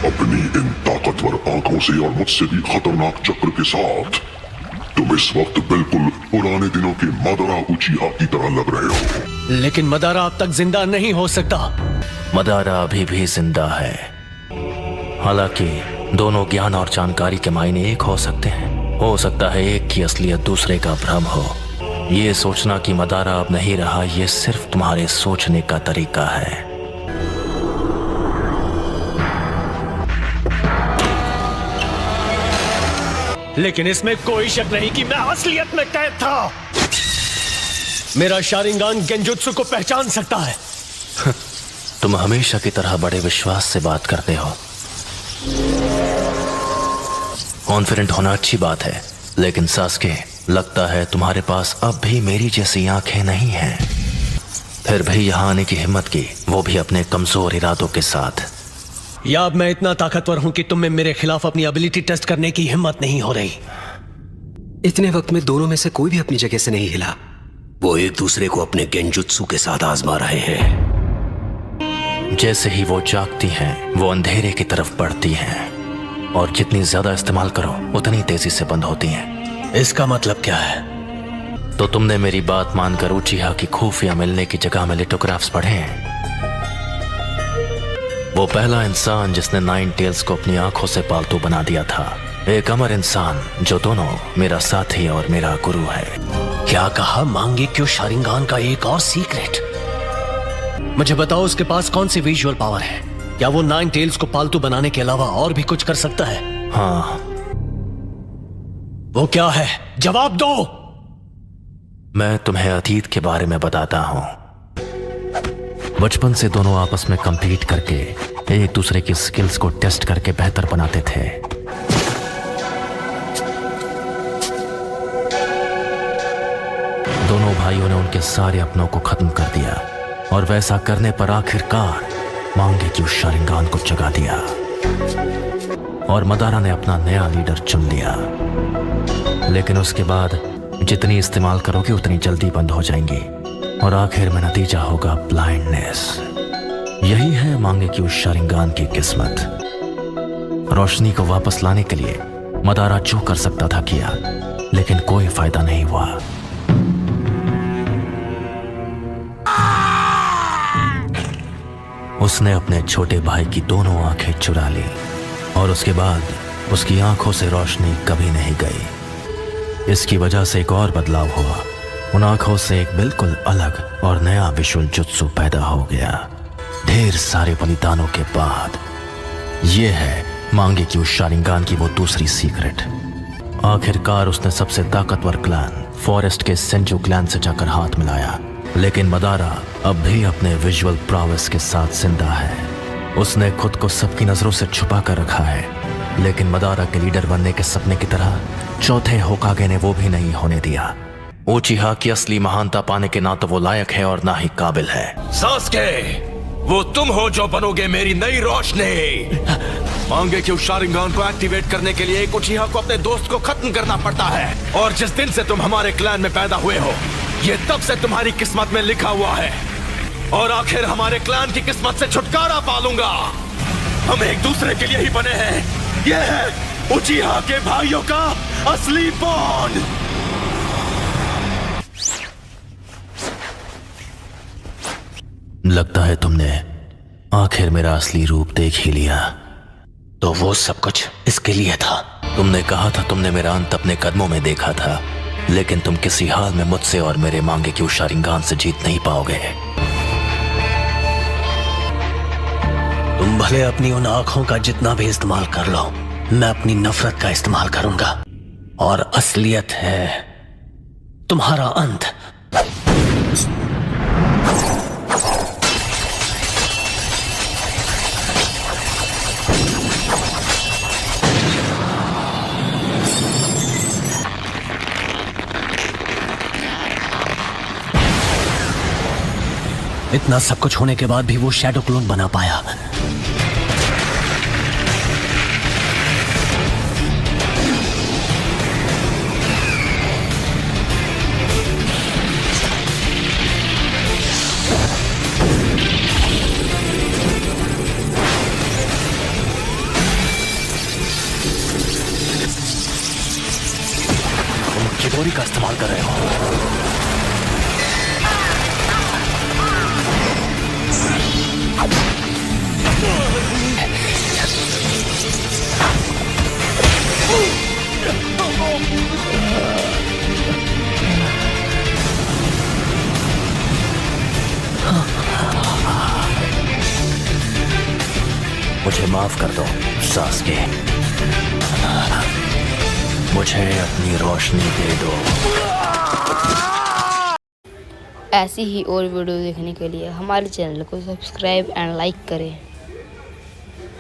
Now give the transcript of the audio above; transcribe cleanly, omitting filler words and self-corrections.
अपनी इन ताकतवर आंखों से और मुझसे भी खतरनाक चक्र के साथ तुम इस वक्त बिल्कुल पुराने दिनों के मदारा उचिहा की तरह लग रहे हो। लेकिन मदारा अब तक जिंदा नहीं हो सकता। मदारा अभी भी जिंदा है। हालांकि दोनों ज्ञान और जानकारी के मायने एक हो सकते हैं। हो सकता है एक की असलियत दूसरे का भ्रम हो। ये सोचना कि मदारा अब नहीं रहा, ये सिर्फ तुम्हारे सोचने का तरीका है। लेकिन इसमें कोई शक नहीं कि मैं असलियत में कैद था। मेरा शारिंगान गेंजुत्सु को पहचान सकता है। तुम हमेशा की तरह बड़े विश्वास से बात करते हो। कॉन्फिडेंट होना अच्छी बात है, लेकिन सास्के, लगता है तुम्हारे पास अब भी मेरी जैसी आंखें नहीं हैं। फिर भी यहां आने की हिम्मत की, वो भी अपने कमजोर इरादों के साथ। या अब मैं इतना ताकतवर हूं कि तुम में मेरे खिलाफ अपनी एबिलिटी टेस्ट करने की हिम्मत नहीं हो रही। इतने वक्त में दोनों में से कोई भी अपनी जगह से नहीं हिला। वो एक दूसरे को अपने गेंजुत्सु के साथ आजमा रहे हैं। जैसे ही वो जागती हैं, वो अंधेरे की तरफ बढ़ती हैं, और जितनी ज्यादा इस्तेमाल करो उतनी तेजी से बंद होती हैं। इसका मतलब क्या है? तो तुमने मेरी बात मानकर उचिहा की खुफिया मिलने की जगह में लिटोग्राफ्स पढ़े हैं। वो पहला इंसान जिसने नाइन टेल्स को अपनी आंखों से पालतू बना दिया था। एक अमर इंसान जो दोनों मेरा साथी और मेरा गुरु है। क्या कहा? मांगेक्यो शारिंगान का एक और सीक्रेट? मुझे बताओ, उसके पास कौन सी विजुअल पावर है? क्या वो नाइन टेल्स को पालतू बनाने के अलावा और भी कुछ कर सकता है? हाँ। वो क्या है? जवाब दो। मैं तुम्हें अतीत के बारे में बताता हूं। बचपन से दोनों आपस में कंपीट करके एक दूसरे की स्किल्स को टेस्ट करके बेहतर बनाते थे। दोनों भाइयों ने उनके सारे अपनों को खत्म कर दिया, और वैसा करने पर आखिरकार मांगेक्यो शारिंगान को जगा दिया, और मदारा ने अपना नया लीडर चुन लिया। लेकिन उसके बाद जितनी इस्तेमाल करोगे उतनी जल्दी बंद हो जाएंगी, और आखिर में नतीजा होगा ब्लाइंडनेस। यही है मांगेक्यो शारिंगान की किस्मत। रोशनी को वापस लाने के लिए मदारा जो कर सकता था किया, लेकिन कोई फायदा नहीं हुआ। उसने अपने छोटे भाई की दोनों आंखें चुरा ली, और उसके बाद उसकी आंखों से रोशनी कभी नहीं गई। इसकी वजह से एक और बदलाव हुआ। उन आंखों से एक बिल्कुल अलग और नया विजुअल जुत्सु पैदा हो गया, ढेर सारे बलिदानों के बाद। यह है मांगेक्यो शारिंगान की वो दूसरी सीक्रेट। आखिरकार उसने सबसे ताकतवर क्लैन फॉरेस्ट के सेंजू क्लैन से जाकर हाथ मिलाया, लेकिन मदारा अब भी अपने विजुअल प्रावेस के साथ जिंदा है। उसने खुद को सबकी नजरों से छुपा कर रखा है, लेकिन मदारा के लीडर बनने के सपने की तरह चौथे होकागे ने वो भी नहीं होने दिया। उचिहा की असली महानता पाने के ना तो वो लायक है और ना ही काबिल है। सास्के, वो तुम हो जो बनोगे मेरी नई रोशनी। मांगेक्यो शारिंगान को एक्टिवेट करने के लिए एक उचिहा को अपने दोस्त को खत्म करना पड़ता है, और जिस दिन से तुम हमारे क्लैन में पैदा हुए हो, ये तब से तुम्हारी किस्मत में लिखा हुआ है, और आखिर हमारे क्लैन की किस्मत से छुटकारा पालूंगा। हम एक दूसरे के लिए ही बने हैं। यह है उचिहा के भाइयों का असली बॉन्ड। लगता है तुमने आखिर मेरा असली रूप देख ही लिया। तो वो सब कुछ इसके लिए था। तुमने कहा था तुमने मेरा अंत अपने कदमों में देखा था, लेकिन तुम किसी हाल में मुझसे और मेरे मांगेक्यो शारिंगान से जीत नहीं पाओगे। तुम भले अपनी उन आंखों का जितना भी इस्तेमाल कर लो, मैं अपनी नफरत का इस्तेमाल करूंगा, और असलियत है तुम्हारा अंत। इतना सब कुछ होने के बाद भी वो शैडो क्लोन बना पाया। ओरी का इस्तेमाल कर रहे हो। मुझे माफ कर दो सास्के, मुझे अपनी रोशनी दे दो। ऐसी ही और वीडियो देखने के लिए हमारे चैनल को सब्सक्राइब एंड लाइक करें।